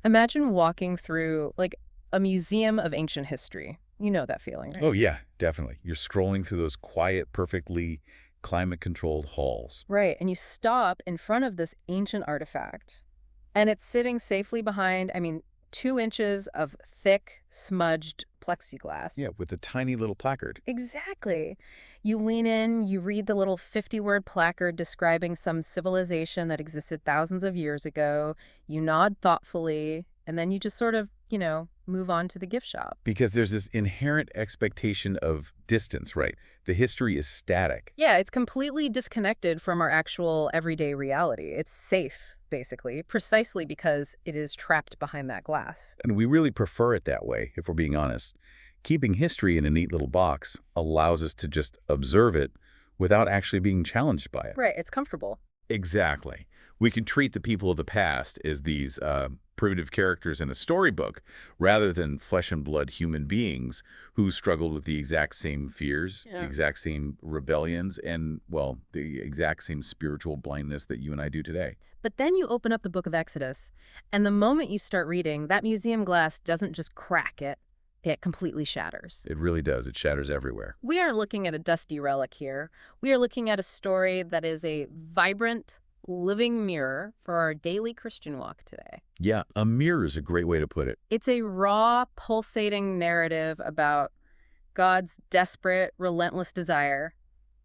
Imagine walking through, like, a museum of ancient history. You know that feeling, right? Oh, yeah, definitely. You're scrolling through those quiet, perfectly climate-controlled halls. Right, and you stop in front of this ancient artifact, and it's sitting safely behind, 2 inches of thick, smudged plexiglass. Yeah, with a tiny little placard. Exactly. You lean in, you read the little 50-word placard describing some civilization that existed thousands of years ago, you nod thoughtfully, and then you just sort of, move on to the gift shop. Because there's this inherent expectation of distance, right? The history is static. Yeah, it's completely disconnected from our actual everyday reality. It's safe, basically, precisely because it is trapped behind that glass. And we really prefer it that way, if we're being honest. Keeping history in a neat little box allows us to just observe it without actually being challenged by it. Right, it's comfortable. Exactly. We can treat the people of the past as these primitive characters in a storybook rather than flesh and blood human beings who struggled with the exact same fears, the Yeah. exact same rebellions, and, well, the exact same spiritual blindness that you and I do today. But then you open up the book of Exodus, and the moment you start reading, that museum glass doesn't just crack it completely shatters. It really does. It shatters everywhere. We aren't looking at a dusty relic here. We are looking at a story that is a vibrant, living mirror for our daily Christian walk today. Yeah, a mirror is a great way to put it. It's a raw, pulsating narrative about God's desperate, relentless desire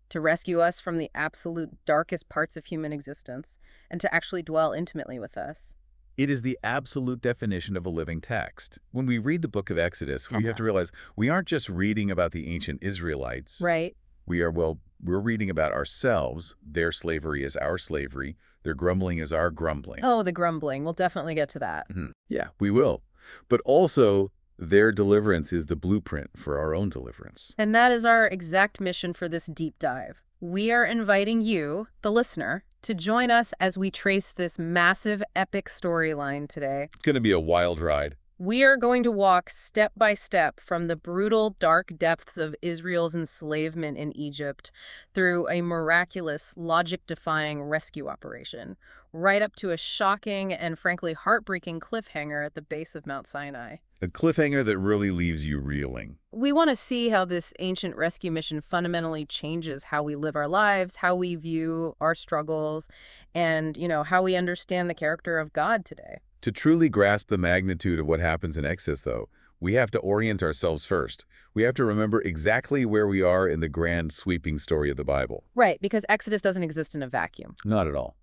to rescue us from the absolute darkest parts of human existence and to actually dwell intimately with us. It is the absolute definition of a living text. When we read the book of Exodus, we have to realize we aren't just reading about the ancient Israelites. Right? We're reading about ourselves. Their slavery is our slavery. Their grumbling is our grumbling. Oh, the grumbling. We'll definitely get to that. Yeah, we will. But also, their deliverance is the blueprint for our own deliverance. And that is our exact mission for this deep dive. We are inviting you, the listener, to join us as we trace this massive, epic storyline today. It's going to be a wild ride. We are going to walk step by step from the brutal, dark depths of Israel's enslavement in Egypt through a miraculous, logic-defying rescue operation, right up to a shocking and frankly heartbreaking cliffhanger at the base of Mount Sinai. A cliffhanger that really leaves you reeling. We want to see how this ancient rescue mission fundamentally changes how we live our lives, how we view our struggles, and, how we understand the character of God today. To truly grasp the magnitude of what happens in Exodus, though, we have to orient ourselves first. We have to remember exactly where we are in the grand, sweeping story of the Bible. Right, because Exodus doesn't exist in a vacuum. Not at all.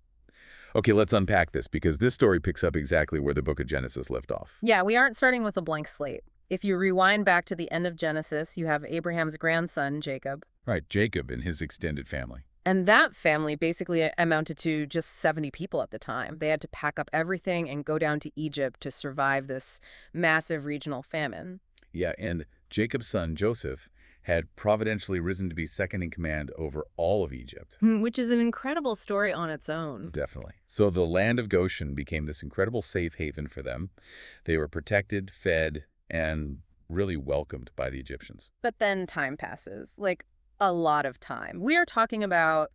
Okay, let's unpack this, because this story picks up exactly where the book of Genesis left off. Yeah, we aren't starting with a blank slate. If you rewind back to the end of Genesis, you have Abraham's grandson, Jacob. Right, Jacob and his extended family. And that family basically amounted to just 70 people at the time. They had to pack up everything and go down to Egypt to survive this massive regional famine. Yeah, and Jacob's son, Joseph, had providentially risen to be second in command over all of Egypt. Which is an incredible story on its own. Definitely. So the land of Goshen became this incredible safe haven for them. They were protected, fed, and really welcomed by the Egyptians. But then time passes, like a lot of time. We are talking about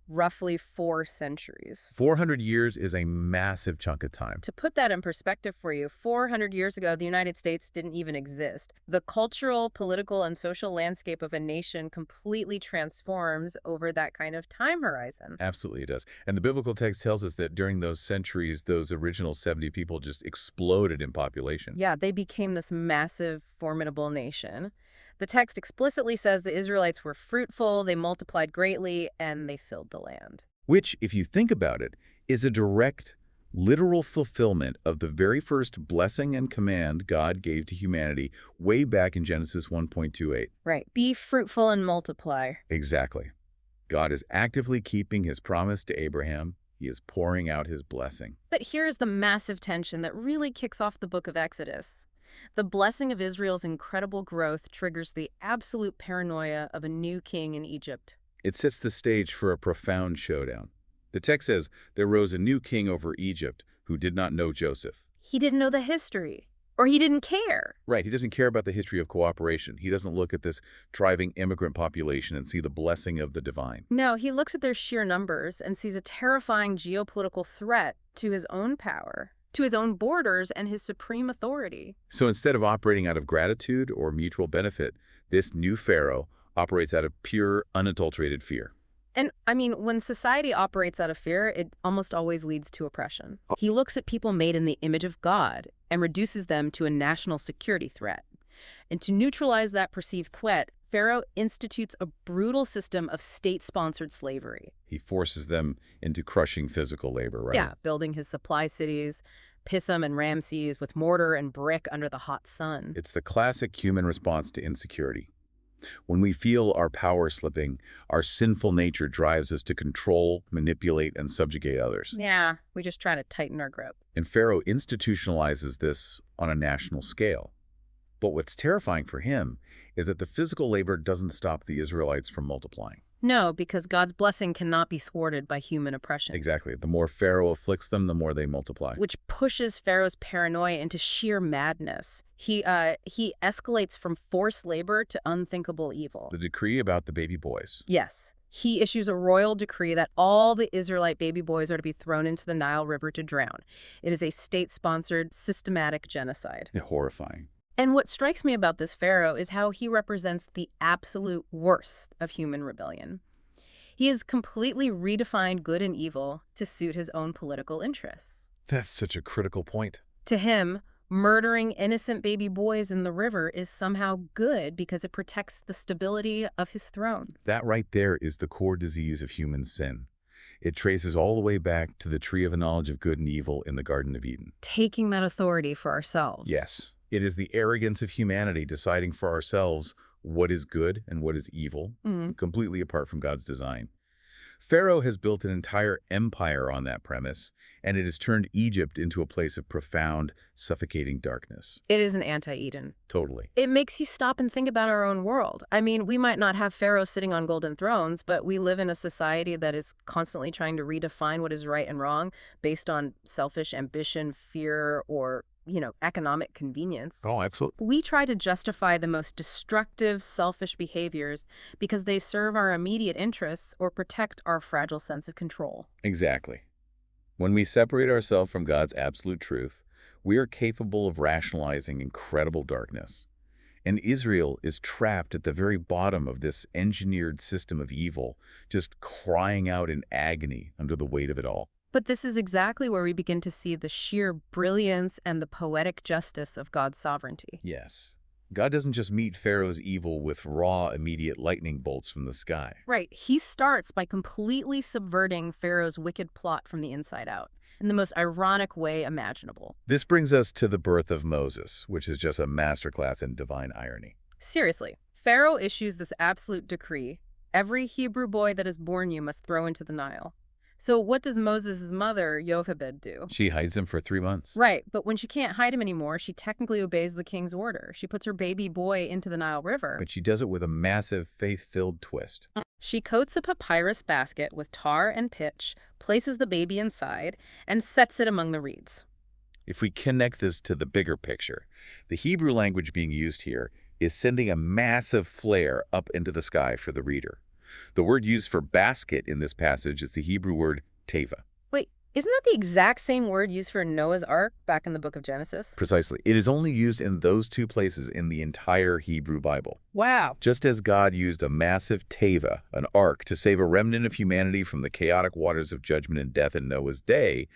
roughly 4 centuries. 400 years is a massive chunk of time. To put that in perspective for you, 400 years ago, the United States didn't even exist. The cultural, political, and social landscape of a nation completely transforms over that kind of time horizon. Absolutely it does. And the biblical text tells us that during those centuries, those original 70 people just exploded in population. Yeah, they became this massive, formidable nation. The text explicitly says the Israelites were fruitful, they multiplied greatly, and they filled the land. Which, if you think about it, is a direct, literal fulfillment of the very first blessing and command God gave to humanity way back in Genesis 1:28. Right. Be fruitful and multiply. Exactly. God is actively keeping his promise to Abraham. He is pouring out his blessing. But here's the massive tension that really kicks off the book of Exodus. The blessing of Israel's incredible growth triggers the absolute paranoia of a new king in Egypt. It sets the stage for a profound showdown. The text says, there rose a new king over Egypt who did not know Joseph. He didn't know the history, or he didn't care. Right, he doesn't care about the history of cooperation. He doesn't look at this thriving immigrant population and see the blessing of the divine. No, he looks at their sheer numbers and sees a terrifying geopolitical threat to his own power. to his own borders and his supreme authority. So instead of operating out of gratitude or mutual benefit, this new Pharaoh operates out of pure, unadulterated fear. And I mean, when society operates out of fear, it almost always leads to oppression. He looks at people made in the image of God and reduces them to a national security threat. And to neutralize that perceived threat, Pharaoh institutes a brutal system of state-sponsored slavery. He forces them into crushing physical labor, right? Yeah, building his supply cities, Pithom and Ramses, with mortar and brick under the hot sun. It's the classic human response to insecurity. When we feel our power slipping, our sinful nature drives us to control, manipulate, and subjugate others. Yeah, we just try to tighten our grip. And Pharaoh institutionalizes this on a national scale. But what's terrifying for him is that the physical labor doesn't stop the Israelites from multiplying. No, because God's blessing cannot be thwarted by human oppression. Exactly. The more Pharaoh afflicts them, the more they multiply. Which pushes Pharaoh's paranoia into sheer madness. He escalates from forced labor to unthinkable evil. The decree about the baby boys. Yes. He issues a royal decree that all the Israelite baby boys are to be thrown into the Nile River to drown. It is a state-sponsored, systematic genocide. Horrifying. And what strikes me about this Pharaoh is how he represents the absolute worst of human rebellion. He has completely redefined good and evil to suit his own political interests. That's such a critical point. To him, murdering innocent baby boys in the river is somehow good because it protects the stability of his throne. That right there is the core disease of human sin. It traces all the way back to the tree of the knowledge of good and evil in the Garden of Eden. Taking that authority for ourselves. Yes. It is the arrogance of humanity deciding for ourselves what is good and what is evil, completely apart from God's design. Pharaoh has built an entire empire on that premise, and it has turned Egypt into a place of profound, suffocating darkness. It is an anti-Eden. Totally. It makes you stop and think about our own world. I mean, we might not have pharaohs sitting on golden thrones, but we live in a society that is constantly trying to redefine what is right and wrong based on selfish ambition, fear, or economic convenience. Oh, absolutely. We try to justify the most destructive, selfish behaviors because they serve our immediate interests or protect our fragile sense of control. Exactly. When we separate ourselves from God's absolute truth, we are capable of rationalizing incredible darkness. And Israel is trapped at the very bottom of this engineered system of evil, just crying out in agony under the weight of it all. But this is exactly where we begin to see the sheer brilliance and the poetic justice of God's sovereignty. Yes. God doesn't just meet Pharaoh's evil with raw, immediate lightning bolts from the sky. Right. He starts by completely subverting Pharaoh's wicked plot from the inside out, in the most ironic way imaginable. This brings us to the birth of Moses, which is just a masterclass in divine irony. Seriously, Pharaoh issues this absolute decree: every Hebrew boy that is born you must throw into the Nile. So what does Moses' mother, Jochebed, do? She hides him for 3 months. Right, but when she can't hide him anymore, she technically obeys the king's order. She puts her baby boy into the Nile River. But she does it with a massive, faith-filled twist. She coats a papyrus basket with tar and pitch, places the baby inside, and sets it among the reeds. If we connect this to the bigger picture, the Hebrew language being used here is sending a massive flare up into the sky for the reader. The word used for basket in this passage is the Hebrew word teva. Wait, isn't that the exact same word used for Noah's Ark back in the book of Genesis? Precisely. It is only used in those 2 places in the entire Hebrew Bible. Wow. Just as God used a massive teva, an ark, to save a remnant of humanity from the chaotic waters of judgment and death in Noah's day,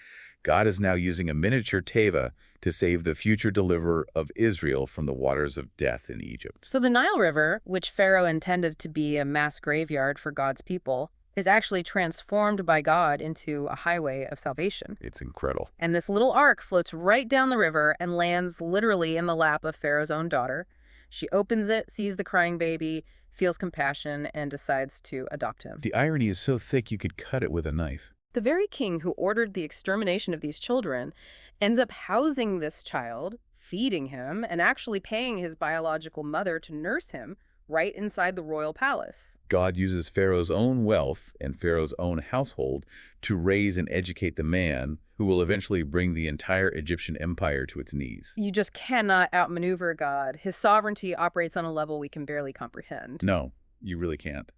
God is now using a miniature teva to save the future deliverer of Israel from the waters of death in Egypt. So the Nile River, which Pharaoh intended to be a mass graveyard for God's people, is actually transformed by God into a highway of salvation. It's incredible. And this little ark floats right down the river and lands literally in the lap of Pharaoh's own daughter. She opens it, sees the crying baby, feels compassion, and decides to adopt him. The irony is so thick you could cut it with a knife. The very king who ordered the extermination of these children ends up housing this child, feeding him, and actually paying his biological mother to nurse him right inside the royal palace. God uses Pharaoh's own wealth and Pharaoh's own household to raise and educate the man who will eventually bring the entire Egyptian empire to its knees. You just cannot outmaneuver God. His sovereignty operates on a level we can barely comprehend. No, you really can't.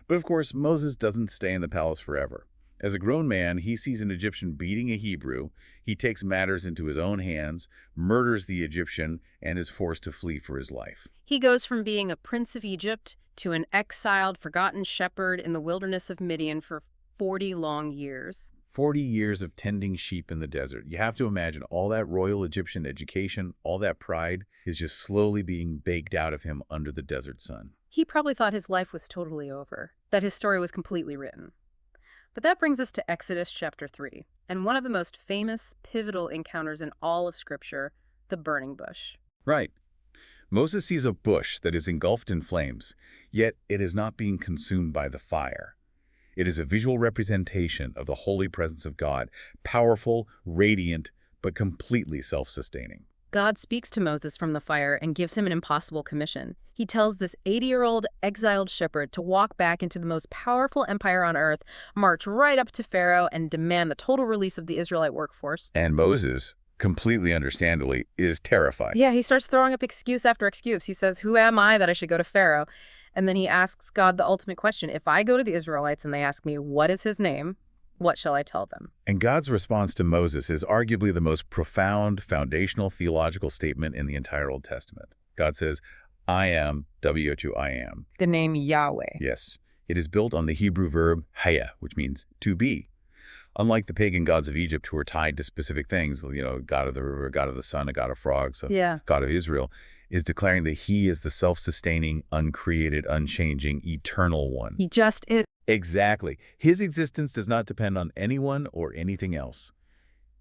But of course, Moses doesn't stay in the palace forever. As a grown man, he sees an Egyptian beating a Hebrew. He takes matters into his own hands, murders the Egyptian, and is forced to flee for his life. He goes from being a prince of Egypt to an exiled, forgotten shepherd in the wilderness of Midian for 40 long years. 40 years of tending sheep in the desert. You have to imagine all that royal Egyptian education, all that pride is just slowly being baked out of him under the desert sun. He probably thought his life was totally over, that his story was completely written. But that brings us to Exodus chapter 3, and one of the most famous, pivotal encounters in all of Scripture, the burning bush. Right. Moses sees a bush that is engulfed in flames, yet it is not being consumed by the fire. It is a visual representation of the holy presence of God, powerful, radiant, but completely self-sustaining. God speaks to Moses from the fire and gives him an impossible commission. He tells this 80-year-old exiled shepherd to walk back into the most powerful empire on earth, march right up to Pharaoh, and demand the total release of the Israelite workforce. And Moses, completely understandably, is terrified. Yeah, he starts throwing up excuse after excuse. He says, "Who am I that I should go to Pharaoh?" And then he asks God the ultimate question. If I go to the Israelites and they ask me, "What is his name?" what shall I tell them? And God's response to Moses is arguably the most profound, foundational theological statement in the entire Old Testament. God says, I am, W-H-O, I am. The name Yahweh. Yes. It is built on the Hebrew verb haya, which means to be. Unlike the pagan gods of Egypt who are tied to specific things, god of the river, god of the sun, a god of frogs, god of Israel, is declaring that he is the self-sustaining, uncreated, unchanging, eternal one. He just is. Exactly. His existence does not depend on anyone or anything else.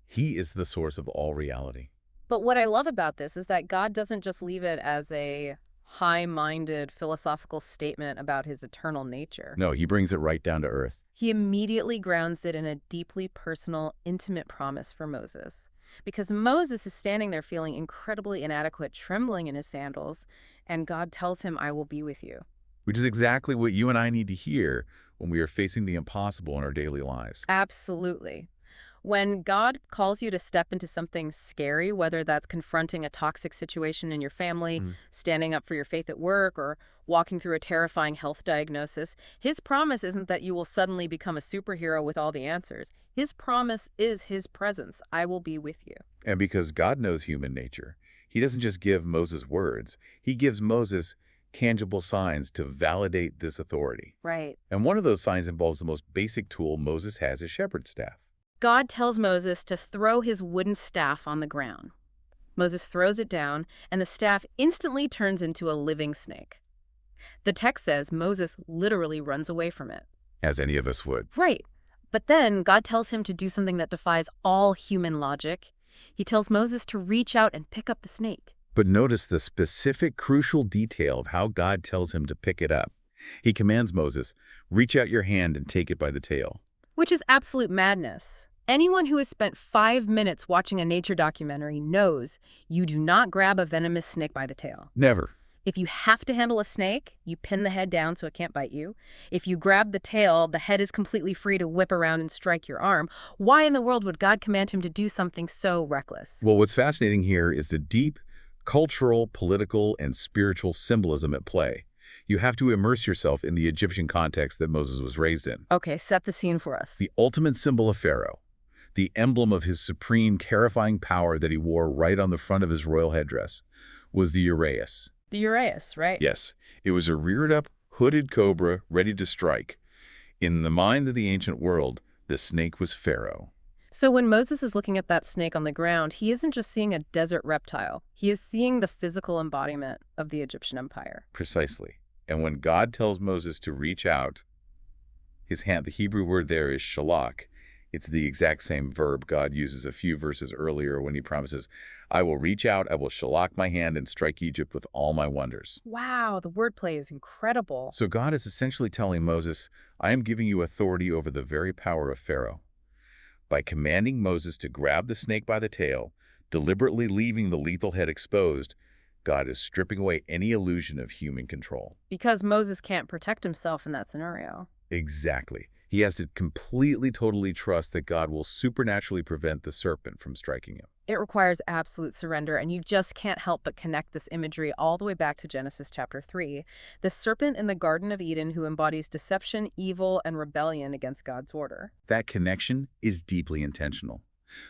He is the source of all reality. But what I love about this is that God doesn't just leave it as a high-minded philosophical statement about his eternal nature. No, he brings it right down to earth. He immediately grounds it in a deeply personal, intimate promise for Moses. Because Moses is standing there feeling incredibly inadequate, trembling in his sandals, and God tells him, "I will be with you." Which is exactly what you and I need to hear when we are facing the impossible in our daily lives. Absolutely. When God calls you to step into something scary, whether that's confronting a toxic situation in your family, standing up for your faith at work, or walking through a terrifying health diagnosis, his promise isn't that you will suddenly become a superhero with all the answers. His promise is his presence. I will be with you. And because God knows human nature, he doesn't just give Moses words. He gives Moses tangible signs to validate this authority. Right. And one of those signs involves the most basic tool Moses has, his shepherd's staff. God tells Moses to throw his wooden staff on the ground. Moses throws it down, and the staff instantly turns into a living snake. The text says Moses literally runs away from it. As any of us would. Right. But then God tells him to do something that defies all human logic. He tells Moses to reach out and pick up the snake. But notice the specific, crucial detail of how God tells him to pick it up. He commands Moses, reach out your hand and take it by the tail. Which is absolute madness. Anyone who has spent 5 minutes watching a nature documentary knows you do not grab a venomous snake by the tail. Never. If you have to handle a snake, you pin the head down so it can't bite you. If you grab the tail, the head is completely free to whip around and strike your arm. Why in the world would God command him to do something so reckless? Well, what's fascinating here is the deep cultural, political, and spiritual symbolism at play. You have to immerse yourself in the Egyptian context that Moses was raised in. Okay, set the scene for us. The ultimate symbol of Pharaoh, the emblem of his supreme, terrifying power that he wore right on the front of his royal headdress, was the uraeus. The uraeus, right? Yes, it was a reared-up, hooded cobra ready to strike. In the mind of the ancient world, the snake was Pharaoh. So when Moses is looking at that snake on the ground, he isn't just seeing a desert reptile. He is seeing the physical embodiment of the Egyptian empire. Precisely. And when God tells Moses to reach out, his hand, the Hebrew word there is shalak. It's the exact same verb God uses a few verses earlier when he promises, I will reach out, I will shalak my hand and strike Egypt with all my wonders. Wow, the wordplay is incredible. So God is essentially telling Moses, I am giving you authority over the very power of Pharaoh. By commanding Moses to grab the snake by the tail, deliberately leaving the lethal head exposed, God is stripping away any illusion of human control. Because Moses can't protect himself in that scenario. Exactly. He has to completely, totally trust that God will supernaturally prevent the serpent from striking him. It requires absolute surrender, and you just can't help but connect this imagery all the way back to Genesis chapter 3. The serpent in the Garden of Eden who embodies deception, evil, and rebellion against God's order. That connection is deeply intentional.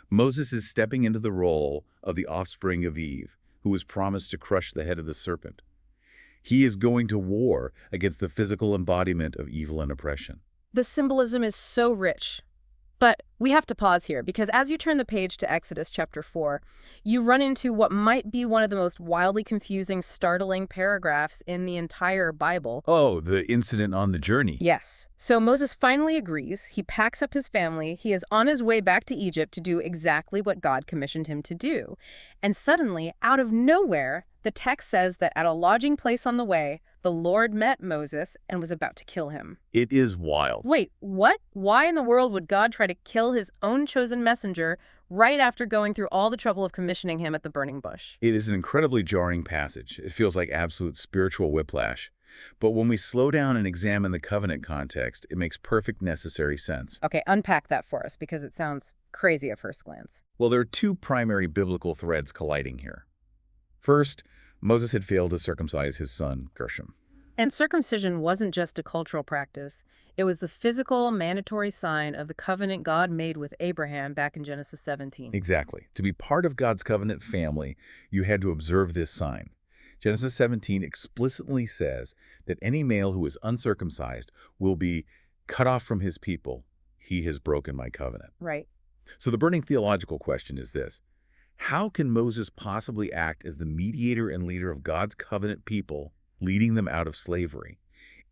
Moses is stepping into the role of the offspring of Eve, who was promised to crush the head of the serpent. He is going to war against the physical embodiment of evil and oppression. The symbolism is so rich. But we have to pause here because as you turn the page to Exodus chapter 4, you run into what might be one of the most wildly confusing, startling paragraphs in the entire Bible. Oh, the incident on the journey. Yes. So Moses finally agrees. He packs up his family. He is on his way back to Egypt to do exactly what God commissioned him to do. And suddenly, out of nowhere, the text says that at a lodging place on the way, the Lord met Moses and was about to kill him. It is wild. Wait, what? Why in the world would God try to kill his own chosen messenger right after going through all the trouble of commissioning him at the burning bush? It is an incredibly jarring passage. It feels like absolute spiritual whiplash. But when we slow down and examine the covenant context, it makes perfect necessary sense. Okay, unpack that for us because it sounds crazy at first glance. Well, there are two primary biblical threads colliding here. First, Moses had failed to circumcise his son, Gershom. And circumcision wasn't just a cultural practice. It was the physical, mandatory sign of the covenant God made with Abraham back in Genesis 17. Exactly. To be part of God's covenant family, you had to observe this sign. Genesis 17 explicitly says that any male who is uncircumcised will be cut off from his people. He has broken my covenant. Right. So the burning theological question is this. How can Moses possibly act as the mediator and leader of God's covenant people, leading them out of slavery,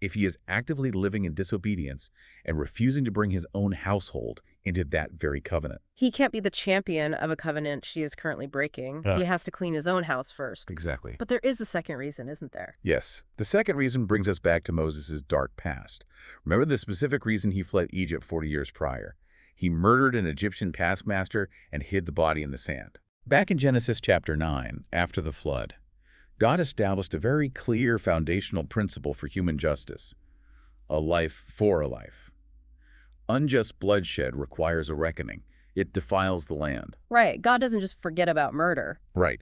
if he is actively living in disobedience and refusing to bring his own household into that very covenant? He can't be the champion of a covenant she is currently breaking. He has to clean his own house first. Exactly. But there is a second reason, isn't there? Yes. The second reason brings us back to Moses' dark past. Remember the specific reason he fled Egypt 40 years prior. He murdered an Egyptian taskmaster and hid the body in the sand. Back in Genesis chapter 9, after the flood, God established a very clear foundational principle for human justice: a life for a life. Unjust bloodshed requires a reckoning. It defiles the land. Right. God doesn't just forget about murder. Right.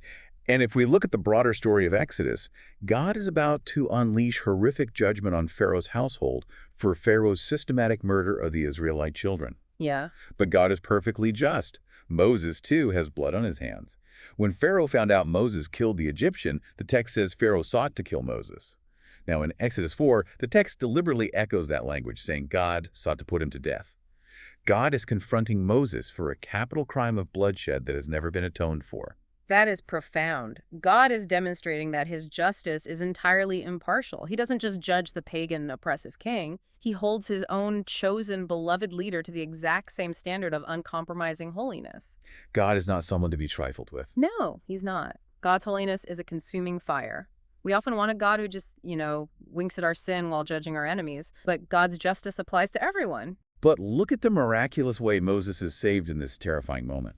And if we look at the broader story of Exodus, God is about to unleash horrific judgment on Pharaoh's household for Pharaoh's systematic murder of the Israelite children. Yeah. But God is perfectly just. Moses, too, has blood on his hands. When Pharaoh found out Moses killed the Egyptian, the text says Pharaoh sought to kill Moses. Now, in Exodus 4, the text deliberately echoes that language, saying God sought to put him to death. God is confronting Moses for a capital crime of bloodshed that has never been atoned for. That is profound. God is demonstrating that his justice is entirely impartial. He doesn't just judge the pagan, oppressive king. He holds his own chosen, beloved leader to the exact same standard of uncompromising holiness. God is not someone to be trifled with. No, he's not. God's holiness is a consuming fire. We often want a God who just, winks at our sin while judging our enemies, but God's justice applies to everyone. But look at the miraculous way Moses is saved in this terrifying moment.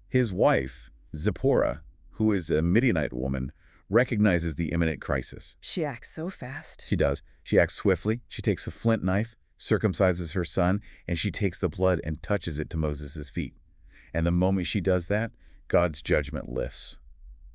His wife, Zipporah, who is a Midianite woman, recognizes the imminent crisis. She acts so fast. She does. She acts swiftly. She takes a flint knife, circumcises her son, and she takes the blood and touches it to Moses' feet. And the moment she does that, God's judgment lifts.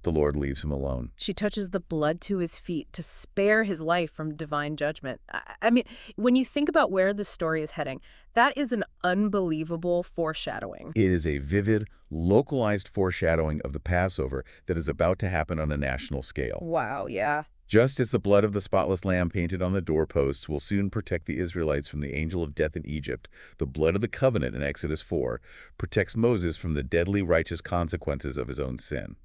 The Lord leaves him alone. She touches the blood to his feet to spare his life from divine judgment. I mean, when you think about where this story is heading, that is an unbelievable foreshadowing. It is a vivid, localized foreshadowing of the Passover that is about to happen on a national scale. Wow, yeah. Just as the blood of the spotless lamb painted on the doorposts will soon protect the Israelites from the angel of death in Egypt, the blood of the covenant in Exodus 4 protects Moses from the deadly righteous consequences of his own sin.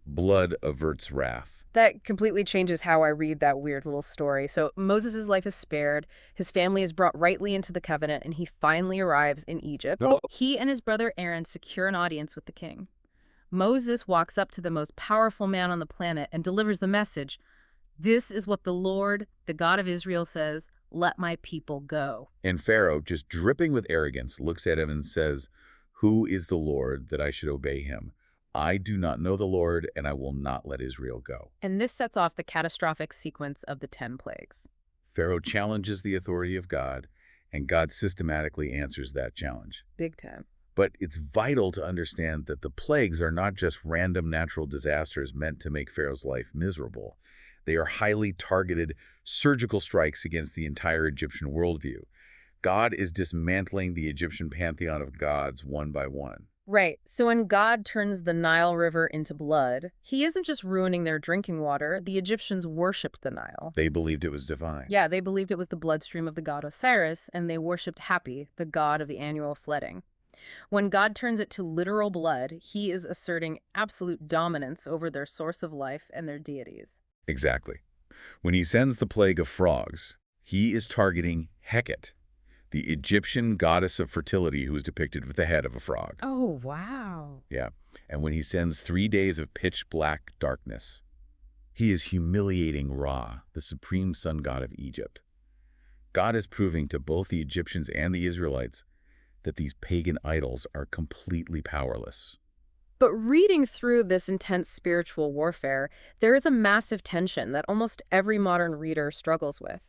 Blood averts wrath. That completely changes how I read that weird little story. So Moses' life is spared, his family is brought rightly into the covenant, and he finally arrives in Egypt. Oh. He and his brother Aaron secure an audience with the king. Moses walks up to the most powerful man on the planet and delivers the message. This is what the Lord, the God of Israel, says, let my people go. And Pharaoh, just dripping with arrogance, looks at him and says, who is the Lord that I should obey him? I do not know the Lord, and I will not let Israel go. And this sets off the catastrophic sequence of the 10 plagues. Pharaoh challenges the authority of God, And God systematically answers that challenge. Big time. But it's vital to understand that the plagues are not just random natural disasters meant to make Pharaoh's life miserable. They are highly targeted surgical strikes against the entire Egyptian worldview. God is dismantling the Egyptian pantheon of gods one by one. Right. So when God turns the Nile River into blood, he isn't just ruining their drinking water. The Egyptians worshipped the Nile. They believed it was divine. Yeah, they believed it was the bloodstream of the god Osiris, and they worshipped Hapi, the god of the annual flooding. When God turns it to literal blood, he is asserting absolute dominance over their source of life and their deities. Exactly. When he sends the plague of frogs, he is targeting Heket, the Egyptian goddess of fertility who is depicted with the head of a frog. Oh, wow. Yeah. And when he sends 3 days of pitch-black darkness, he is humiliating Ra, the supreme sun god of Egypt. God is proving to both the Egyptians and the Israelites that these pagan idols are completely powerless. But reading through this intense spiritual warfare, there is a massive tension that almost every modern reader struggles with.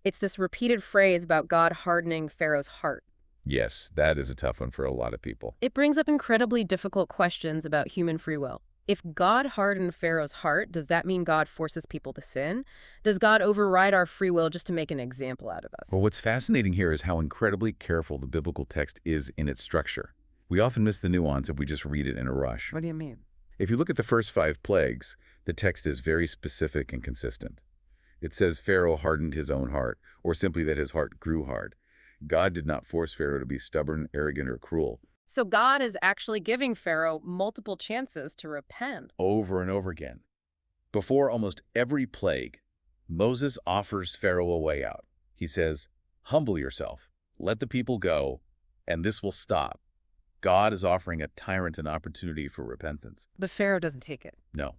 It's this repeated phrase about God hardening Pharaoh's heart. Yes, that is a tough one for a lot of people. It brings up incredibly difficult questions about human free will. If God hardened Pharaoh's heart, does that mean God forces people to sin? Does God override our free will just to make an example out of us? Well, what's fascinating here is how incredibly careful the biblical text is in its structure. We often miss the nuance if we just read it in a rush. What do you mean? If you look at the first 5 plagues, the text is very specific and consistent. It says Pharaoh hardened his own heart, or simply that his heart grew hard. God did not force Pharaoh to be stubborn, arrogant, or cruel. So God is actually giving Pharaoh multiple chances to repent. Over and over again. Before almost every plague, Moses offers Pharaoh a way out. He says, "Humble yourself, let the people go, and this will stop." God is offering a tyrant an opportunity for repentance. But Pharaoh doesn't take it. No.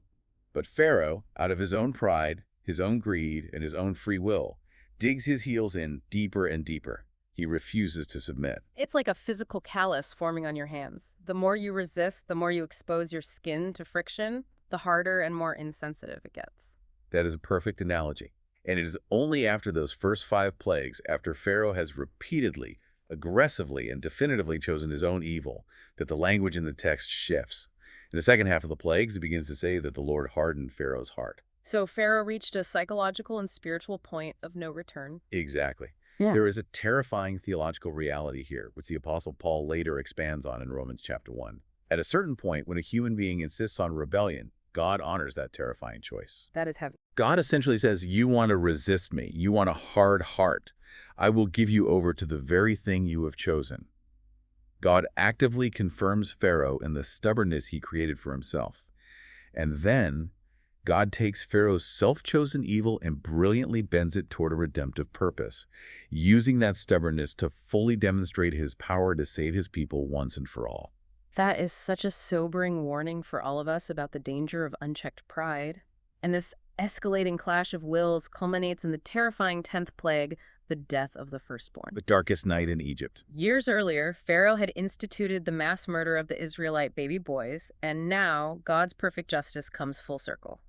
But Pharaoh, out of his own pride, his own greed, and his own free will, digs his heels in deeper and deeper. He refuses to submit. It's like a physical callus forming on your hands. The more you resist, the more you expose your skin to friction, the harder and more insensitive it gets. That is a perfect analogy. And it is only after those first 5 plagues, after Pharaoh has repeatedly, aggressively, and definitively chosen his own evil, that the language in the text shifts. In the second half of the plagues, it begins to say that the Lord hardened Pharaoh's heart. So Pharaoh reached a psychological and spiritual point of no return. Exactly. Yeah. There is a terrifying theological reality here, which the Apostle Paul later expands on in Romans chapter 1. At a certain point, when a human being insists on rebellion, God honors that terrifying choice. That is heavy. God essentially says, you want to resist me. You want a hard heart. I will give you over to the very thing you have chosen. God actively confirms Pharaoh in the stubbornness he created for himself. And then God takes Pharaoh's self-chosen evil and brilliantly bends it toward a redemptive purpose, using that stubbornness to fully demonstrate his power to save his people once and for all. That is such a sobering warning for all of us about the danger of unchecked pride. And this escalating clash of wills culminates in the terrifying 10th plague, the death of the firstborn. The darkest night in Egypt. Years earlier, Pharaoh had instituted the mass murder of the Israelite baby boys, and now God's perfect justice comes full circle.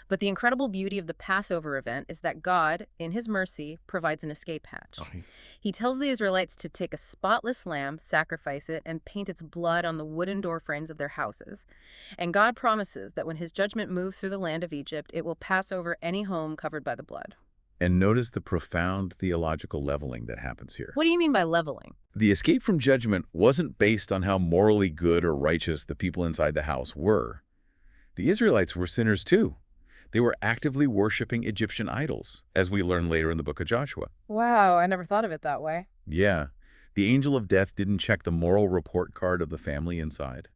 But the incredible beauty of the Passover event is that God, in his mercy, provides an escape hatch. He tells the Israelites to take a spotless lamb, sacrifice it, and paint its blood on the wooden doorframes of their houses. And God promises that when his judgment moves through the land of Egypt, it will pass over any home covered by the blood. And notice the profound theological leveling that happens here. What do you mean by leveling? The escape from judgment wasn't based on how morally good or righteous the people inside the house were. The Israelites were sinners too. They were actively worshiping Egyptian idols, as we learn later in the book of Joshua. Wow, I never thought of it that way. Yeah, the angel of death didn't check the moral report card of the family inside.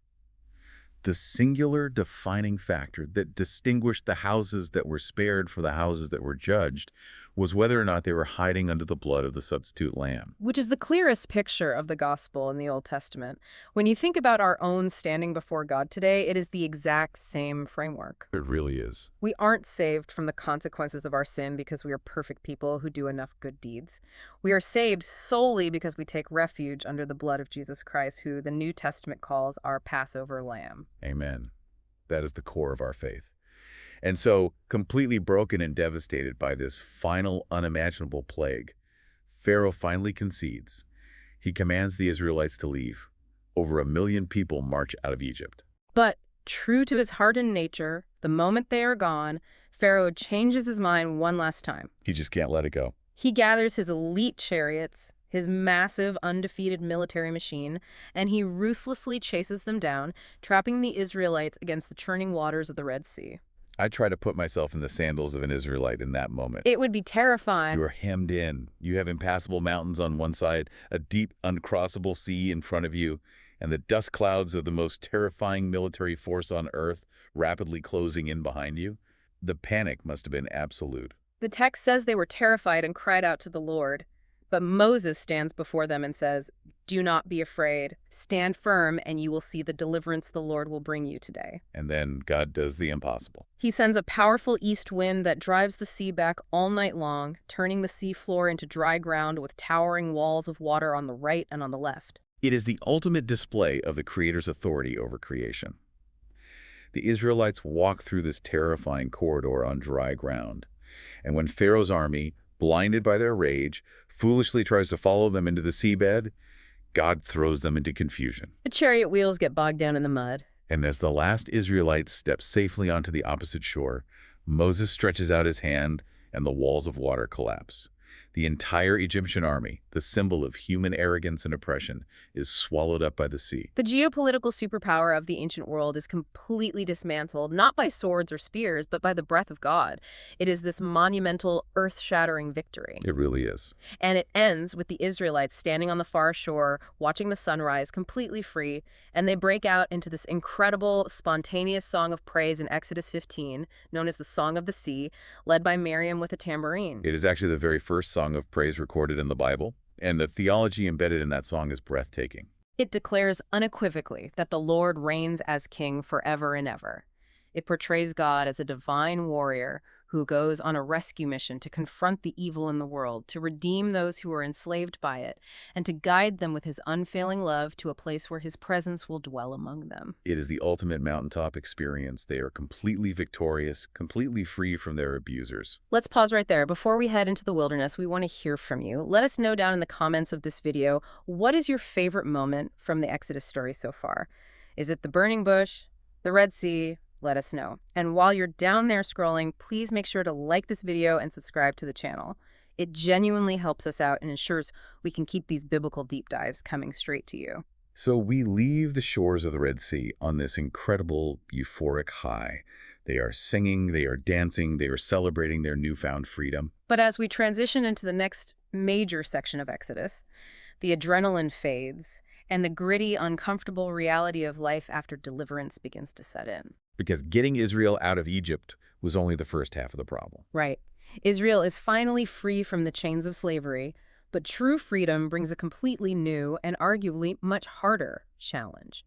The singular defining factor that distinguished the houses that were spared from the houses that were judged was whether or not they were hiding under the blood of the substitute lamb. Which is the clearest picture of the gospel in the Old Testament. When you think about our own standing before God today, it is the exact same framework. It really is. We aren't saved from the consequences of our sin because we are perfect people who do enough good deeds. We are saved solely because we take refuge under the blood of Jesus Christ, who the New Testament calls our Passover lamb. Amen. That is the core of our faith. And so, completely broken and devastated by this final unimaginable plague, Pharaoh finally concedes. He commands the Israelites to leave. Over 1 million people march out of Egypt. But, true to his hardened nature, the moment they are gone, Pharaoh changes his mind one last time. He just can't let it go. He gathers his elite chariots, his massive, undefeated military machine, and he ruthlessly chases them down, trapping the Israelites against the churning waters of the Red Sea. I try to put myself in the sandals of an Israelite in that moment. It would be terrifying. You are hemmed in. You have impassable mountains on one side, a deep, uncrossable sea in front of you, and the dust clouds of the most terrifying military force on earth rapidly closing in behind you. The panic must have been absolute. The text says they were terrified and cried out to the Lord. But Moses stands before them and says, "Do not be afraid. Stand firm, and you will see the deliverance the Lord will bring you today." And then God does the impossible. He sends a powerful east wind that drives the sea back all night long, turning the sea floor into dry ground with towering walls of water on the right and on the left. It is the ultimate display of the Creator's authority over creation. The Israelites walk through this terrifying corridor on dry ground. And when Pharaoh's army, blinded by their rage, foolishly tries to follow them into the seabed, God throws them into confusion. The chariot wheels get bogged down in the mud. And as the last Israelites step safely onto the opposite shore, Moses stretches out his hand and the walls of water collapse. The entire Egyptian army, the symbol of human arrogance and oppression, is swallowed up by the sea. The geopolitical superpower of the ancient world is completely dismantled, not by swords or spears, but by the breath of God. It is this monumental, earth-shattering victory. It really is. And it ends with the Israelites standing on the far shore, watching the sunrise, completely free, and they break out into this incredible, spontaneous song of praise in Exodus 15, known as the Song of the Sea, led by Miriam with a tambourine. It is actually the very first song of praise recorded in the Bible, and the theology embedded in that song is breathtaking. It declares unequivocally that the Lord reigns as king forever and ever. It portrays God as a divine warrior who goes on a rescue mission to confront the evil in the world, to redeem those who are enslaved by it, and to guide them with his unfailing love to a place where his presence will dwell among them. It is the ultimate mountaintop experience. They are completely victorious, completely free from their abusers. Let's pause right there. Before we head into the wilderness, we want to hear from you. Let us know down in the comments of this video, what is your favorite moment from the Exodus story so far? Is it the burning bush, the Red Sea? Let us know. And while you're down there scrolling, please make sure to like this video and subscribe to the channel. It genuinely helps us out and ensures we can keep these biblical deep dives coming straight to you. So we leave the shores of the Red Sea on this incredible, euphoric high. They are singing, they are dancing, they are celebrating their newfound freedom. But as we transition into the next major section of Exodus, the adrenaline fades, and the gritty, uncomfortable reality of life after deliverance begins to set in. Because getting Israel out of Egypt was only the first half of the problem. Right. Israel is finally free from the chains of slavery, but true freedom brings a completely new and arguably much harder challenge.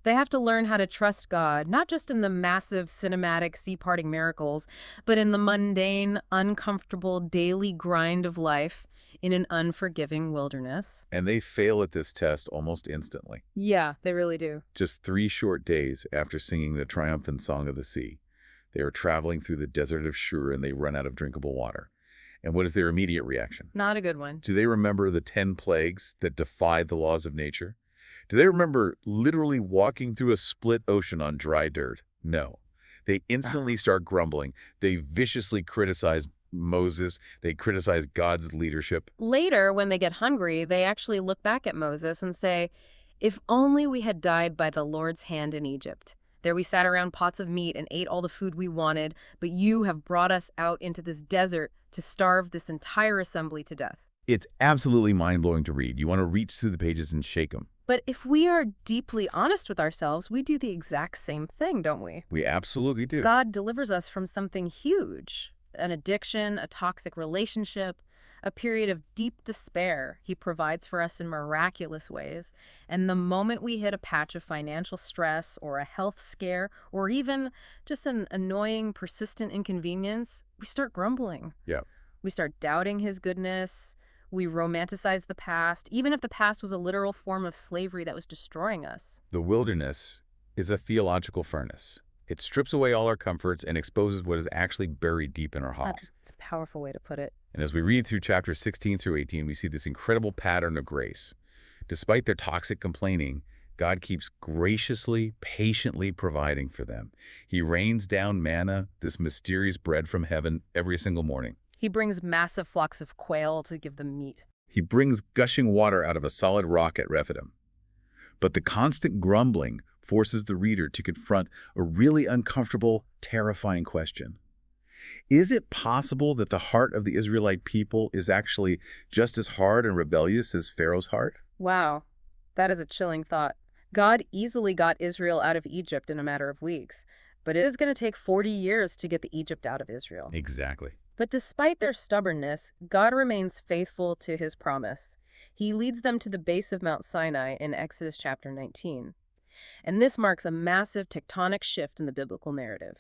They have to learn how to trust God, not just in the massive cinematic sea-parting miracles, but in the mundane, uncomfortable daily grind of life in an unforgiving wilderness. And they fail at this test almost instantly. Yeah, they really do. Just 3 short days after singing the triumphant song of the sea, they are traveling through the desert of Shur and they run out of drinkable water. And what is their immediate reaction? Not a good one. Do they remember the 10 plagues that defied the laws of nature? Do they remember literally walking through a split ocean on dry dirt? No. They instantly start grumbling. They viciously criticize Moses. They criticize God's leadership. Later, when they get hungry, they actually look back at Moses and say, "If only we had died by the Lord's hand in Egypt. There we sat around pots of meat and ate all the food we wanted, but you have brought us out into this desert to starve this entire assembly to death." It's absolutely mind-blowing to read. You want to reach through the pages and shake them. But if we are deeply honest with ourselves, we do the exact same thing, don't we? We absolutely do. God delivers us from something huge. An addiction, a toxic relationship, a period of deep despair. He provides for us in miraculous ways. And the moment we hit a patch of financial stress or a health scare or even just an annoying, persistent inconvenience, we start grumbling. Yeah. We start doubting his goodness. We romanticize the past, even if the past was a literal form of slavery that was destroying us. The wilderness is a theological furnace. It strips away all our comforts and exposes what is actually buried deep in our hearts. It's a powerful way to put it. And as we read through chapters 16 through 18, we see this incredible pattern of grace. Despite their toxic complaining, God keeps graciously, patiently providing for them. He rains down manna, this mysterious bread from heaven, every single morning. He brings massive flocks of quail to give them meat. He brings gushing water out of a solid rock at Rephidim. But the constant grumbling forces the reader to confront a really uncomfortable, terrifying question. Is it possible that the heart of the Israelite people is actually just as hard and rebellious as Pharaoh's heart? Wow, that is a chilling thought. God easily got Israel out of Egypt in a matter of weeks, but it is going to take 40 years to get the Egypt out of Israel. Exactly. But despite their stubbornness, God remains faithful to his promise. He leads them to the base of Mount Sinai in Exodus chapter 19. And this marks a massive tectonic shift in the biblical narrative.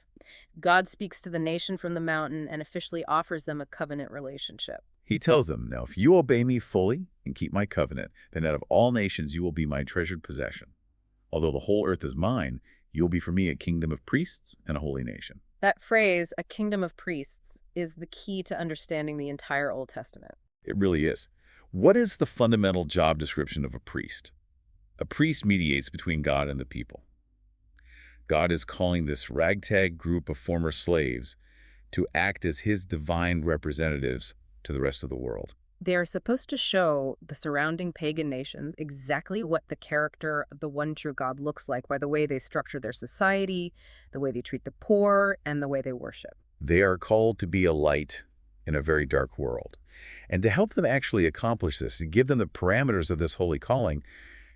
God speaks to the nation from the mountain and officially offers them a covenant relationship. He tells them, "Now if you obey me fully and keep my covenant, then out of all nations you will be my treasured possession. Although the whole earth is mine, you will be for me a kingdom of priests and a holy nation." That phrase, a kingdom of priests, is the key to understanding the entire Old Testament. It really is. What is the fundamental job description of a priest? A priest mediates between God and the people. God is calling this ragtag group of former slaves to act as his divine representatives to the rest of the world. They are supposed to show the surrounding pagan nations exactly what the character of the one true God looks like by the way they structure their society, the way they treat the poor, and the way they worship. They are called to be a light in a very dark world. And to help them actually accomplish this, to give them the parameters of this holy calling,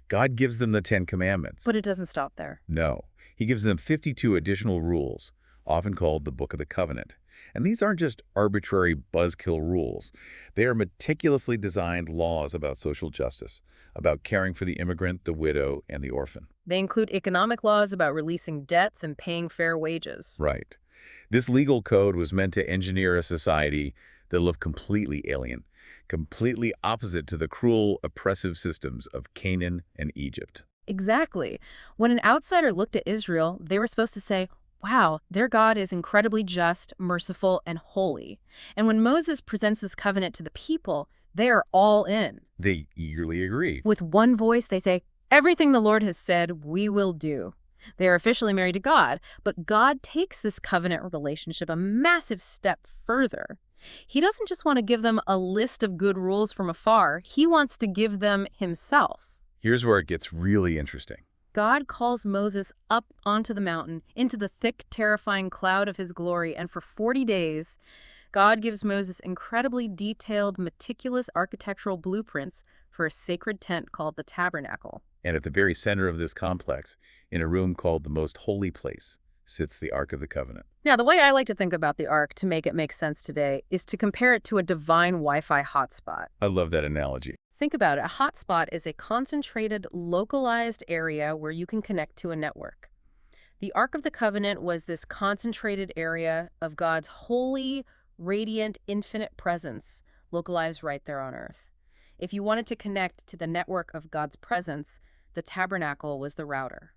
God gives them the 10 Commandments. But it doesn't stop there. No, he gives them 52 additional rules, often called the Book of the Covenant. And these aren't just arbitrary buzzkill rules. They are meticulously designed laws about social justice, about caring for the immigrant, the widow, and the orphan. They include economic laws about releasing debts and paying fair wages. Right. This legal code was meant to engineer a society that looked completely alien, completely opposite to the cruel, oppressive systems of Canaan and Egypt. Exactly. When an outsider looked at Israel, they were supposed to say, wow, their God is incredibly just, merciful, and holy. And when Moses presents this covenant to the people, they are all in. They eagerly agree. With one voice, they say, everything the Lord has said, we will do. They are officially married to God, but God takes this covenant relationship a massive step further. He doesn't just want to give them a list of good rules from afar. He wants to give them himself. Here's where it gets really interesting. God calls Moses up onto the mountain, into the thick, terrifying cloud of his glory, and for 40 days, God gives Moses incredibly detailed, meticulous architectural blueprints for a sacred tent called the tabernacle. And at the very center of this complex, in a room called the Most Holy Place, sits the Ark of the Covenant. Now, the way I like to think about the Ark to make it make sense today is to compare it to a divine Wi-Fi hotspot. I love that analogy. Think about it. A hotspot is a concentrated, localized area where you can connect to a network. The Ark of the Covenant was this concentrated area of God's holy, radiant, infinite presence, localized right there on Earth. If you wanted to connect to the network of God's presence, the tabernacle was the router.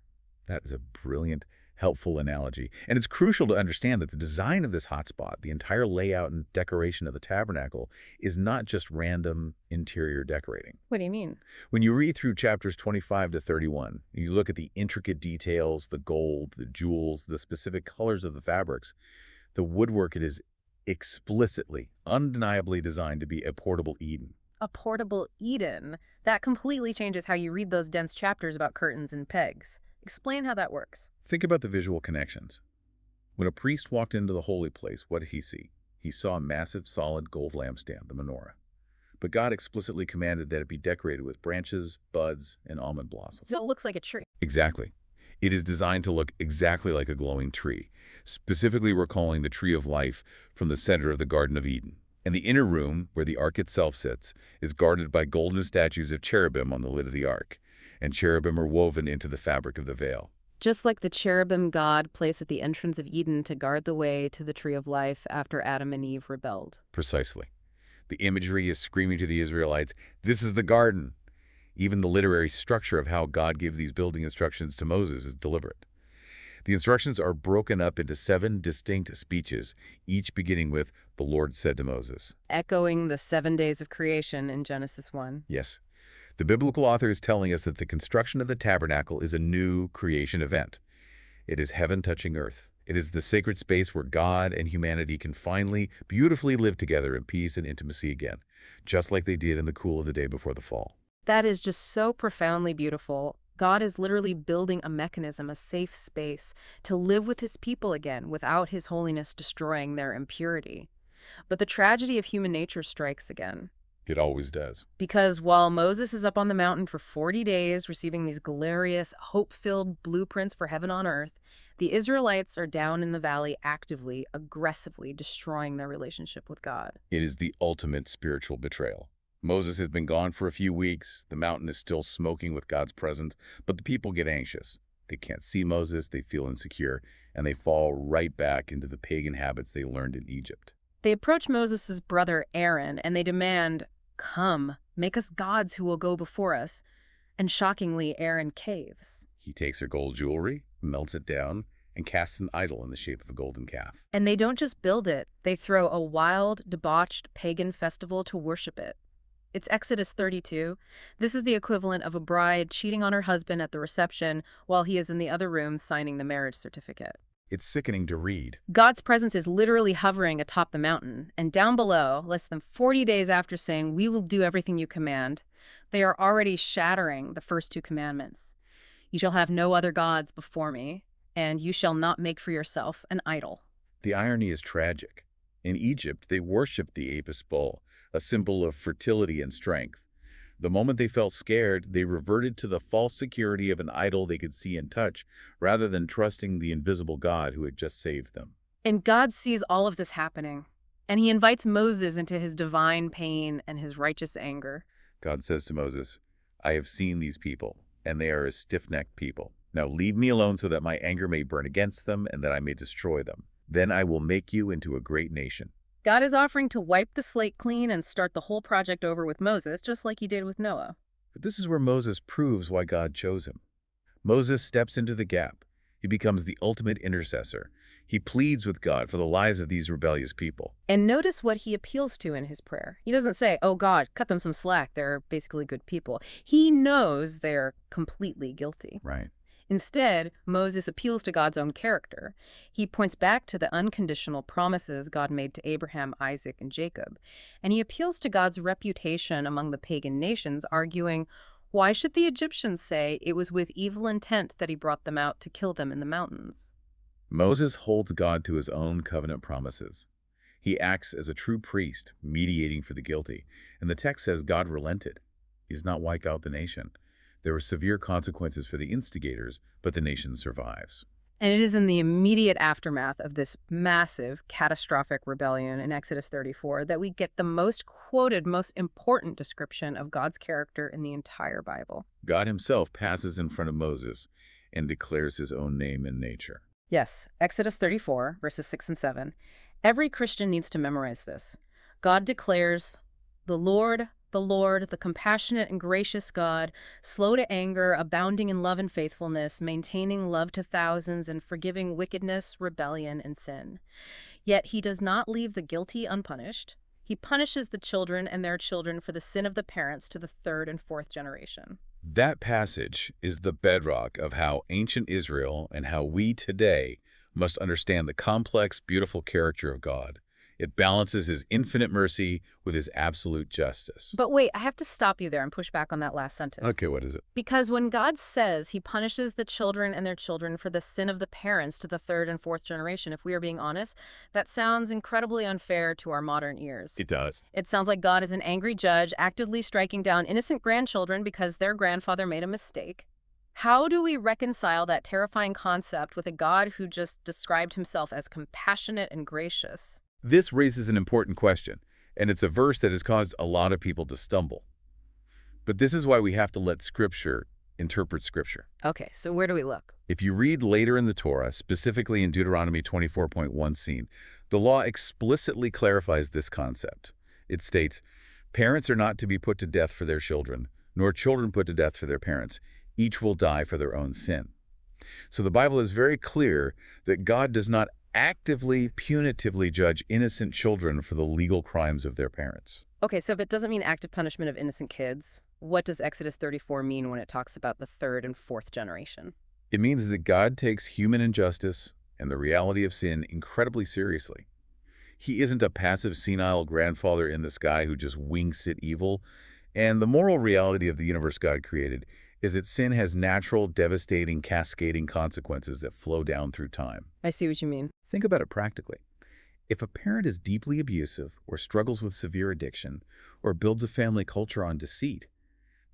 That is a brilliant, helpful analogy. And it's crucial to understand that the design of this hotspot, the entire layout and decoration of the tabernacle, is not just random interior decorating. What do you mean? When you read through chapters 25 to 31, you look at the intricate details, the gold, the jewels, the specific colors of the fabrics, the woodwork, it is explicitly, undeniably designed to be a portable Eden. A portable Eden. That completely changes how you read those dense chapters about curtains and pegs. Explain how that works. Think about the visual connections. When a priest walked into the holy place, what did he see? He saw a massive, solid gold lampstand, the menorah. But God explicitly commanded that it be decorated with branches, buds, and almond blossoms. So it looks like a tree. Exactly. It is designed to look exactly like a glowing tree, specifically recalling the tree of life from the center of the Garden of Eden. And the inner room, where the ark itself sits, is guarded by golden statues of cherubim on the lid of the ark, and cherubim are woven into the fabric of the veil. Just like the cherubim God placed at the entrance of Eden to guard the way to the tree of life after Adam and Eve rebelled. Precisely. The imagery is screaming to the Israelites, this is the garden. Even the literary structure of how God gave these building instructions to Moses is deliberate. The instructions are broken up into 7 distinct speeches, each beginning with, "The Lord said to Moses." Echoing the 7 days of creation in Genesis 1. Yes, the biblical author is telling us that the construction of the tabernacle is a new creation event. It is heaven touching earth. It is the sacred space where God and humanity can finally, beautifully live together in peace and intimacy again, just like they did in the cool of the day before the fall. That is just so profoundly beautiful. God is literally building a mechanism, a safe space, to live with his people again without his holiness destroying their impurity. But the tragedy of human nature strikes again. It always does. Because while Moses is up on the mountain for 40 days receiving these glorious, hope-filled blueprints for heaven on earth, the Israelites are down in the valley actively, aggressively destroying their relationship with God. It is the ultimate spiritual betrayal. Moses has been gone for a few weeks. The mountain is still smoking with God's presence, but the people get anxious. They can't see Moses, they feel insecure, and they fall right back into the pagan habits they learned in Egypt. They approach Moses' brother Aaron and they demand, "Come, make us gods who will go before us." And shockingly, Aaron caves. He takes her gold jewelry, melts it down, and casts an idol in the shape of a golden calf. And they don't just build it, they throw a wild, debauched pagan festival to worship it. It's Exodus 32. This is the equivalent of a bride cheating on her husband at the reception while he is in the other room signing the marriage certificate. It's sickening to read. God's presence is literally hovering atop the mountain, and down below, less than 40 days after saying, "We will do everything you command," they are already shattering the first 2 commandments. "You shall have no other gods before me, and you shall not make for yourself an idol." The irony is tragic. In Egypt, they worshipped the Apis bull, a symbol of fertility and strength. The moment they felt scared, they reverted to the false security of an idol they could see and touch, rather than trusting the invisible God who had just saved them. And God sees all of this happening, and he invites Moses into his divine pain and his righteous anger. God says to Moses, "I have seen these people, and they are a stiff-necked people. Now leave me alone so that my anger may burn against them and that I may destroy them. Then I will make you into a great nation." God is offering to wipe the slate clean and start the whole project over with Moses, just like he did with Noah. But this is where Moses proves why God chose him. Moses steps into the gap. He becomes the ultimate intercessor. He pleads with God for the lives of these rebellious people. And notice what he appeals to in his prayer. He doesn't say, "Oh God, cut them some slack, they're basically good people." He knows they're completely guilty. Right. Instead, Moses appeals to God's own character. He points back to the unconditional promises God made to Abraham, Isaac, and Jacob. And he appeals to God's reputation among the pagan nations, arguing, why should the Egyptians say it was with evil intent that he brought them out to kill them in the mountains? Moses holds God to his own covenant promises. He acts as a true priest, mediating for the guilty. And the text says God relented. He does not wipe out the nation. There were severe consequences for the instigators, but the nation survives. And it is in the immediate aftermath of this massive, catastrophic rebellion in Exodus 34 that we get the most quoted, most important description of God's character in the entire Bible. God himself passes in front of Moses and declares his own name and nature. Yes, Exodus 34, verses 6 and 7. Every Christian needs to memorize this. God declares, the Lord, the compassionate and gracious God, slow to anger, abounding in love and faithfulness, maintaining love to thousands, and forgiving wickedness, rebellion, and sin. Yet he does not leave the guilty unpunished. He punishes the children and their children for the sin of the parents to the 3rd and 4th generation. That passage is the bedrock of how ancient Israel and how we today must understand the complex, beautiful character of God. It balances his infinite mercy with his absolute justice. But wait, I have to stop you there and push back on that last sentence. Okay, what is it? Because when God says he punishes the children and their children for the sin of the parents to the 3rd and 4th generation, if we are being honest, that sounds incredibly unfair to our modern ears. It does. It sounds like God is an angry judge actively striking down innocent grandchildren because their grandfather made a mistake. How do we reconcile that terrifying concept with a God who just described himself as compassionate and gracious? This raises an important question, and it's a verse that has caused a lot of people to stumble. But this is why we have to let Scripture interpret Scripture. Okay, so where do we look? If you read later in the Torah, specifically in Deuteronomy 24.1c, the law explicitly clarifies this concept. It states, "Parents are not to be put to death for their children, nor children put to death for their parents. Each will die for their own sin." So the Bible is very clear that God does not actively, punitively judge innocent children for the legal crimes of their parents. Okay, so if it doesn't mean active punishment of innocent kids, what does Exodus 34 mean when it talks about the third and fourth generation? It means that God takes human injustice and the reality of sin incredibly seriously. He isn't a passive, senile grandfather in the sky who just winks at evil. And the moral reality of the universe God created is that sin has natural, devastating, cascading consequences that flow down through time. I see what you mean. Think about it practically. If a parent is deeply abusive or struggles with severe addiction or builds a family culture on deceit,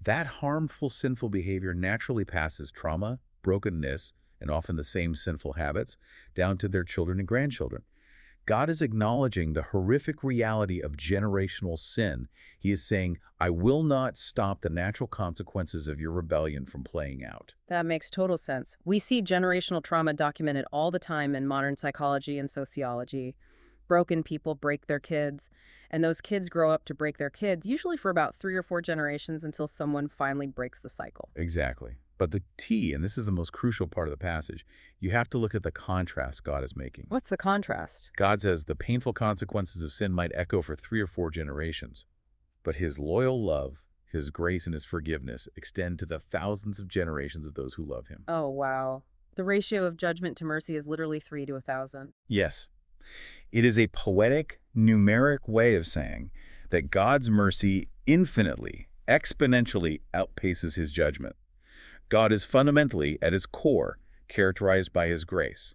that harmful, sinful behavior naturally passes trauma, brokenness, and often the same sinful habits down to their children and grandchildren. God is acknowledging the horrific reality of generational sin. He is saying, I will not stop the natural consequences of your rebellion from playing out. That makes total sense. We see generational trauma documented all the time in modern psychology and sociology. Broken people break their kids, and those kids grow up to break their kids, usually for about 3 or 4 generations until someone finally breaks the cycle. Exactly. But the T, and this is the most crucial part of the passage, you have to look at the contrast God is making. What's the contrast? God says the painful consequences of sin might echo for 3 or 4 generations, but his loyal love, his grace, and his forgiveness extend to the thousands of generations of those who love him. Oh, wow. The ratio of judgment to mercy is literally 3 to 1,000. Yes. It is a poetic, numeric way of saying that God's mercy infinitely, exponentially outpaces his judgment. God is fundamentally, at his core, characterized by his grace.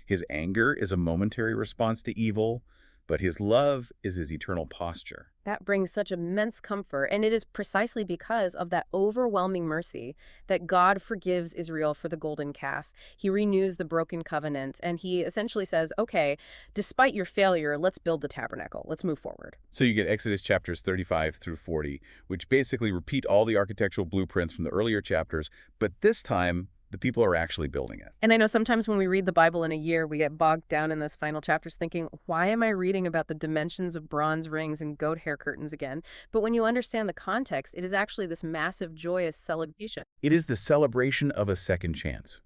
His anger is a momentary response to evil, but his love is his eternal posture. That brings such immense comfort, and it is precisely because of that overwhelming mercy that God forgives Israel for the golden calf. He renews the broken covenant, and he essentially says, okay, despite your failure, let's build the tabernacle. Let's move forward. So you get Exodus chapters 35 through 40, which basically repeat all the architectural blueprints from the earlier chapters, but this time, the people are actually building it. And I know sometimes when we read the Bible in a year, we get bogged down in those final chapters thinking, why am I reading about the dimensions of bronze rings and goat hair curtains again? But when you understand the context, it is actually this massive, joyous celebration. It is the celebration of a second chance.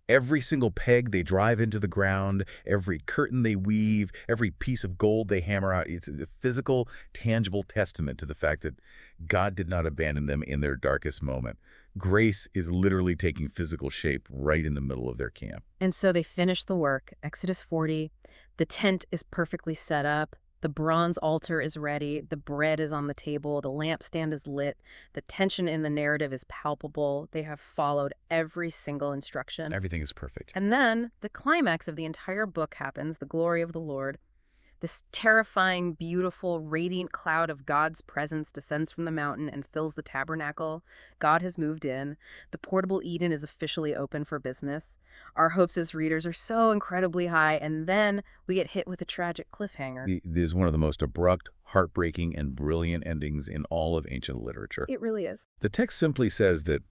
Every single peg they drive into the ground, every curtain they weave, every piece of gold they hammer out, it's a physical, tangible testament to the fact that God did not abandon them in their darkest moment. Grace is literally taking physical shape right in the middle of their camp. And so they finish the work. Exodus 40, the tent is perfectly set up. The bronze altar is ready. The bread is on the table. The lampstand is lit. The tension in the narrative is palpable. They have followed every single instruction. Everything is perfect. And then the climax of the entire book happens, the glory of the Lord. This terrifying, beautiful, radiant cloud of God's presence descends from the mountain and fills the tabernacle. God has moved in. The portable Eden is officially open for business. Our hopes as readers are so incredibly high, and then we get hit with a tragic cliffhanger. This is one of the most abrupt, heartbreaking, and brilliant endings in all of ancient literature. It really is. The text simply says that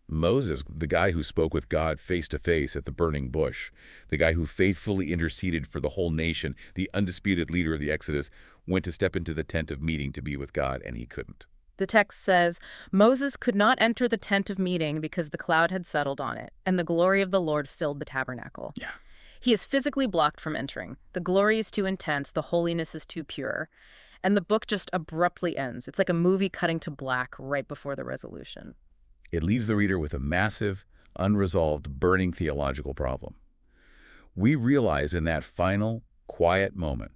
Moses, the guy who spoke with God face to face at the burning bush, the guy who faithfully interceded for the whole nation, the undisputed leader of the Exodus, went to step into the tent of meeting to be with God, and he couldn't. The text says, Moses could not enter the tent of meeting because the cloud had settled on it, and the glory of the Lord filled the tabernacle. Yeah. He is physically blocked from entering. The glory is too intense, the holiness is too pure. And the book just abruptly ends. It's like a movie cutting to black right before the resolution. It leaves the reader with a massive, unresolved, burning theological problem. We realize in that final, quiet moment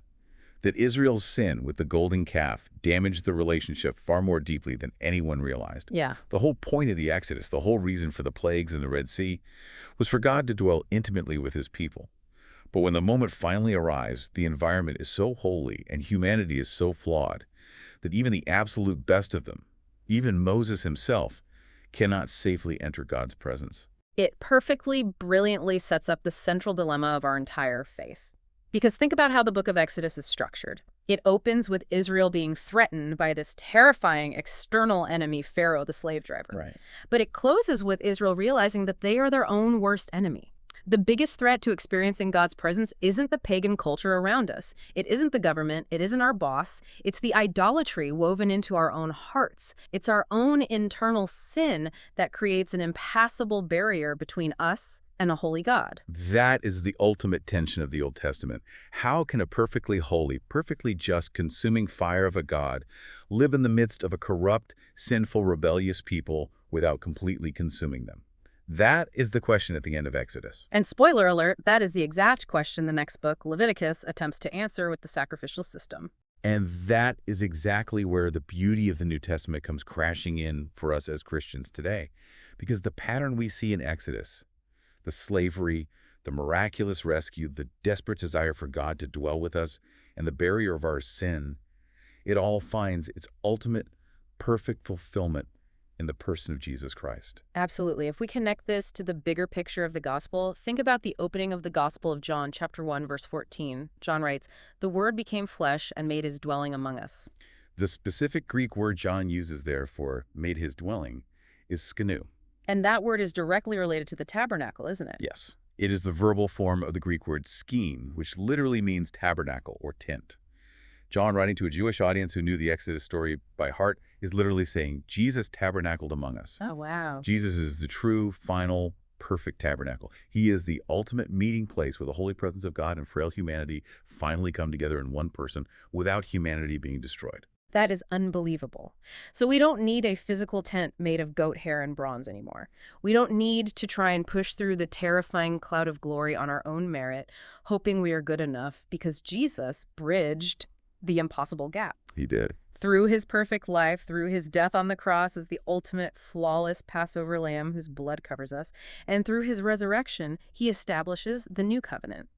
that Israel's sin with the golden calf damaged the relationship far more deeply than anyone realized. Yeah. The whole point of the Exodus, the whole reason for the plagues in the Red Sea, was for God to dwell intimately with his people. But when the moment finally arrives, the environment is so holy and humanity is so flawed that even the absolute best of them, even Moses himself, cannot safely enter God's presence. It perfectly, brilliantly sets up the central dilemma of our entire faith. Because think about how the book of Exodus is structured. It opens with Israel being threatened by this terrifying external enemy, Pharaoh, the slave driver. Right. But it closes with Israel realizing that they are their own worst enemy. The biggest threat to experiencing God's presence isn't the pagan culture around us. It isn't the government. It isn't our boss. It's the idolatry woven into our own hearts. It's our own internal sin that creates an impassable barrier between us and a holy God. That is the ultimate tension of the Old Testament. How can a perfectly holy, perfectly just, consuming fire of a God live in the midst of a corrupt, sinful, rebellious people without completely consuming them? That is the question at the end of Exodus. And spoiler alert, that is the exact question the next book, Leviticus, attempts to answer with the sacrificial system. And that is exactly where the beauty of the New Testament comes crashing in for us as Christians today. Because the pattern we see in Exodus, the slavery, the miraculous rescue, the desperate desire for God to dwell with us, and the barrier of our sin, it all finds its ultimate, perfect fulfillment in the person of Jesus Christ. Absolutely. If we connect this to the bigger picture of the gospel, think about the opening of the Gospel of John, chapter 1, verse 14. John writes, "The Word became flesh and made his dwelling among us." The specific Greek word John uses there for made his dwelling is skenu. And that word is directly related to the tabernacle, isn't it? Yes, it is the verbal form of the Greek word skene, which literally means tabernacle or tent. John, writing to a Jewish audience who knew the Exodus story by heart, is literally saying, Jesus tabernacled among us. Oh, wow. Jesus is the true, final, perfect tabernacle. He is the ultimate meeting place where the holy presence of God and frail humanity finally come together in one person without humanity being destroyed. That is unbelievable. So we don't need a physical tent made of goat hair and bronze anymore. We don't need to try and push through the terrifying cloud of glory on our own merit, hoping we are good enough, because Jesus bridged the impossible gap. He did. Through his perfect life, through his death on the cross as the ultimate flawless Passover lamb whose blood covers us, and through his resurrection, he establishes the new covenant.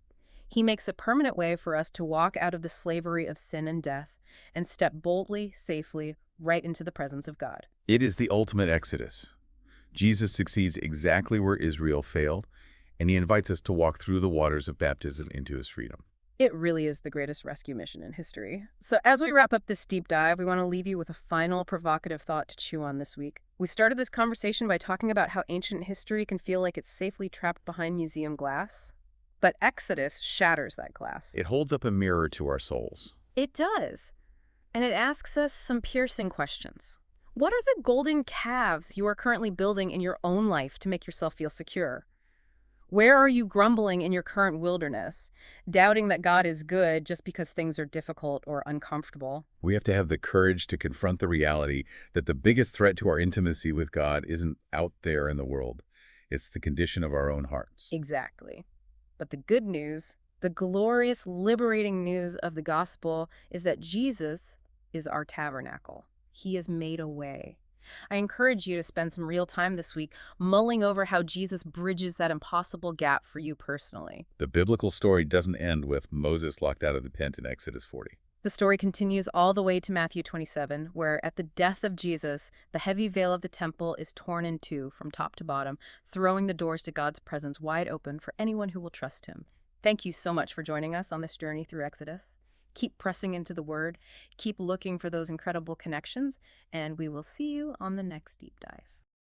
He makes a permanent way for us to walk out of the slavery of sin and death and step boldly, safely, right into the presence of God. It is the ultimate Exodus. Jesus succeeds exactly where Israel failed, and he invites us to walk through the waters of baptism into his freedom. It really is the greatest rescue mission in history. So as we wrap up this deep dive, we want to leave you with a final provocative thought to chew on this week. We started this conversation by talking about how ancient history can feel like it's safely trapped behind museum glass. But Exodus shatters that glass. It holds up a mirror to our souls. It does. And it asks us some piercing questions. What are the golden calves you are currently building in your own life to make yourself feel secure? Where are you grumbling in your current wilderness, doubting that God is good just because things are difficult or uncomfortable? We have to have the courage to confront the reality that the biggest threat to our intimacy with God isn't out there in the world. It's the condition of our own hearts. Exactly. But the good news, the glorious, liberating news of the gospel is that Jesus is our tabernacle. He has made a way. I encourage you to spend some real time this week mulling over how Jesus bridges that impossible gap for you personally. The biblical story doesn't end with Moses locked out of the tent in Exodus 40. The story continues all the way to Matthew 27, where at the death of Jesus, the heavy veil of the temple is torn in two from top to bottom, throwing the doors to God's presence wide open for anyone who will trust him. Thank you so much for joining us on this journey through Exodus. Keep pressing into the Word, keep looking for those incredible connections, and we will see you on the next deep dive.